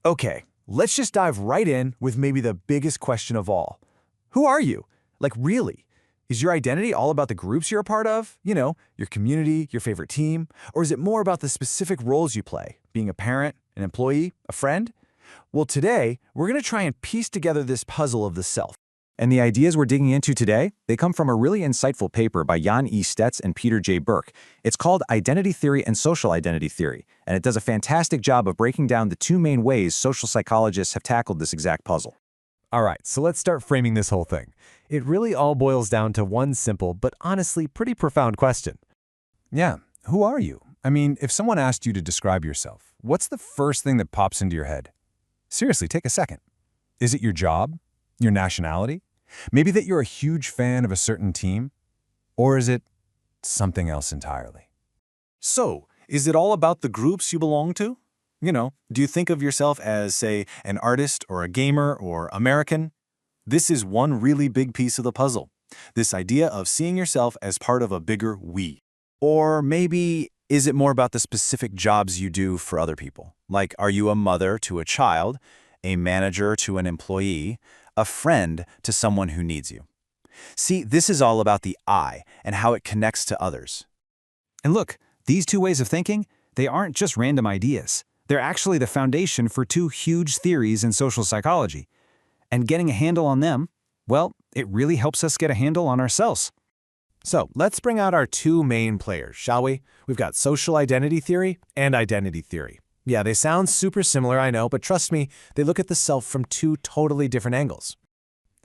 Okay, let's just dive right in with maybe the biggest question of all. Who are you? Like really? Is your identity all about the groups you're a part of? You know, your community, your favorite team? Or is it more about the specific roles you play? Being a parent, an employee, a friend? Well, today, we're going to try and piece together this puzzle of the self. And the ideas we're digging into today, they come from a really insightful paper by Jan E. Stets and Peter J. Burke. It's called Identity Theory and Social Identity Theory, and it does a fantastic job of breaking down the two main ways social psychologists have tackled this exact puzzle. All right, so let's start framing this whole thing. It really all boils down to one simple, but honestly pretty profound question. Yeah, who are you? I mean, if someone asked you to describe yourself, what's the first thing that pops into your head? Seriously, take a second. Is it your job? Your nationality? Maybe that you're a huge fan of a certain team? Or is it something else entirely? So, is it all about the groups you belong to? You know, do you think of yourself as, say, an artist or a gamer or American? This is one really big piece of the puzzle. This idea of seeing yourself as part of a bigger we. Or maybe, is it more about the specific jobs you do for other people? Like, are you a mother to a child, a manager to an employee, a friend to someone who needs you? See, this is all about the I and how it connects to others. And look, these two ways of thinking, they aren't just random ideas. They're actually the foundation for two huge theories in social psychology. And getting a handle on them, well, it really helps us get a handle on ourselves. So let's bring out our two main players, shall we? We've got social identity theory and identity theory. Yeah, they sound super similar, I know, but trust me, they look at the self from two totally different angles.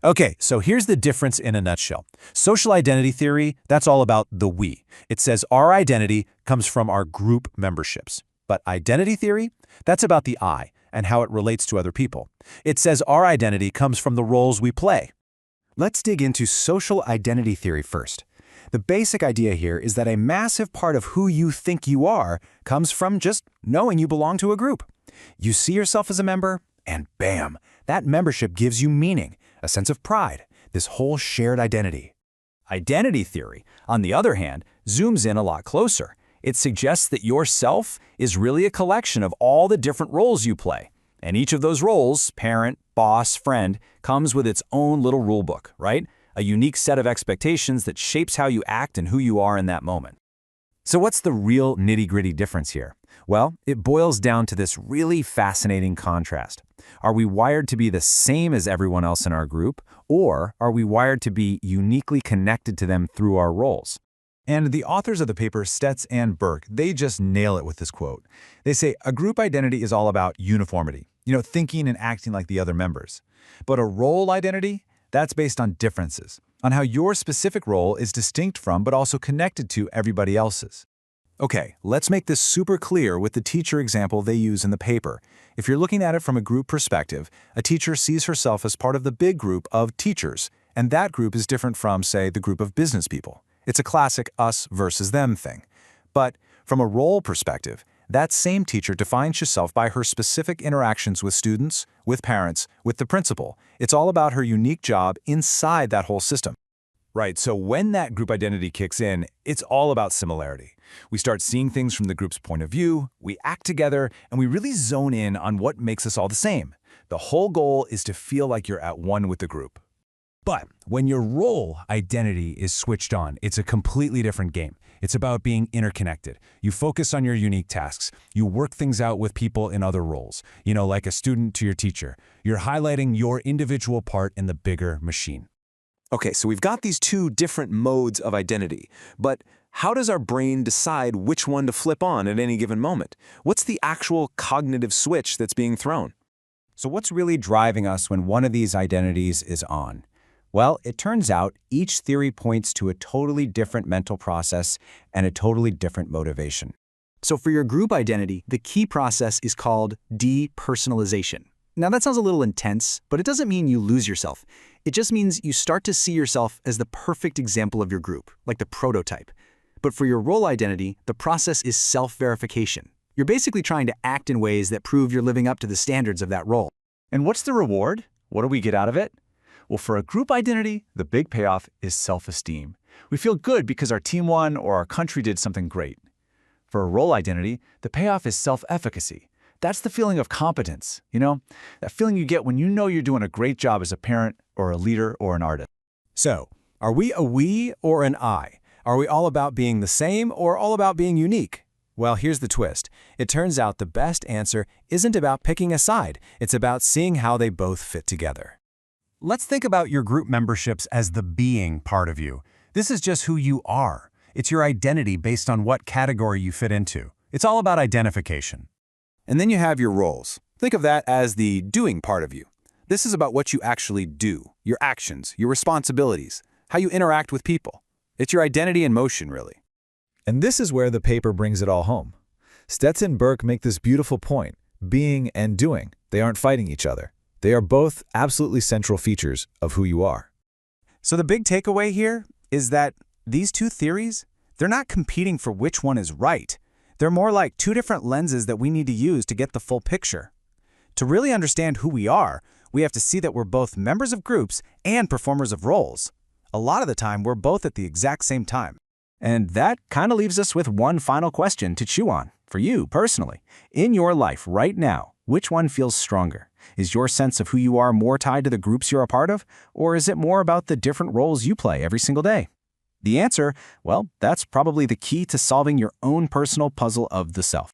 Okay, so here's the difference in a nutshell. Social identity theory, that's all about the we. It says our identity comes from our group memberships. But identity theory, that's about the I and how it relates to other people. It says our identity comes from the roles we play. Let's dig into social identity theory first. The basic idea here is that a massive part of who you think you are comes from just knowing you belong to a group. You see yourself as a member, and bam, that membership gives you meaning, a sense of pride, this whole shared identity. Identity theory, on the other hand, zooms in a lot closer. It suggests that your self is really a collection of all the different roles you play. And each of those roles, parent, boss, friend, comes with its own little rule book, right? A unique set of expectations that shapes how you act and who you are in that moment. So what's the real nitty-gritty difference here? Well, it boils down to this really fascinating contrast. Are we wired to be the same as everyone else in our group, or are we wired to be uniquely connected to them through our roles? And the authors of the paper, Stets and Burke, they just nail it with this quote. They say, a group identity is all about uniformity, thinking and acting like the other members. But a role identity, that's based on differences, on how your specific role is distinct from but also connected to everybody else's. Okay, let's make this super clear with the teacher example they use in the paper. If you're looking at it from a group perspective, a teacher sees herself as part of the big group of teachers, and that group is different from, say, the group of business people. It's a classic us versus them thing. But from a role perspective, that same teacher defines herself by her specific interactions with students, with parents, with the principal. It's all about her unique job inside that whole system. Right, so when that group identity kicks in, it's all about similarity. We start seeing things from the group's point of view, we act together, and we really zone in on what makes us all the same. The whole goal is to feel like you're at one with the group. But when your role identity is switched on, it's a completely different game. It's about being interconnected. You focus on your unique tasks. You work things out with people in other roles, like a student to your teacher. You're highlighting your individual part in the bigger machine. Okay, so we've got these two different modes of identity, but how does our brain decide which one to flip on at any given moment? What's the actual cognitive switch that's being thrown? So what's really driving us when one of these identities is on? Well, it turns out each theory points to a totally different mental process and a totally different motivation. So for your group identity, the key process is called depersonalization. Now that sounds a little intense, but it doesn't mean you lose yourself. It just means you start to see yourself as the perfect example of your group, like the prototype. But for your role identity, the process is self-verification. You're basically trying to act in ways that prove you're living up to the standards of that role. And what's the reward? What do we get out of it? Well, for a group identity, the big payoff is self-esteem. We feel good because our team won or our country did something great. For a role identity, the payoff is self-efficacy. That's the feeling of competence, you know? That feeling you get when you know you're doing a great job as a parent or a leader or an artist. So, are we a we or an I? Are we all about being the same or all about being unique? Well, here's the twist. It turns out the best answer isn't about picking a side. It's about seeing how they both fit together. Let's think about your group memberships as the being part of you. This is just who you are. It's your identity based on what category you fit into. It's all about identification. And then you have your roles. Think of that as the doing part of you. This is about what you actually do, your actions, your responsibilities, how you interact with people. It's your identity in motion, really. And this is where the paper brings it all home. Stets and Burke make this beautiful point. Being and doing, they aren't fighting each other. They are both absolutely central features of who you are. So the big takeaway here is that these two theories, they're not competing for which one is right. They're more like two different lenses that we need to use to get the full picture. To really understand who we are, we have to see that we're both members of groups and performers of roles. A lot of the time, we're both at the exact same time. And that kind of leaves us with one final question to chew on. For you, personally, in your life right now, which one feels stronger? Is your sense of who you are more tied to the groups you're a part of, or is it more about the different roles you play every single day? The answer, well, that's probably the key to solving your own personal puzzle of the self.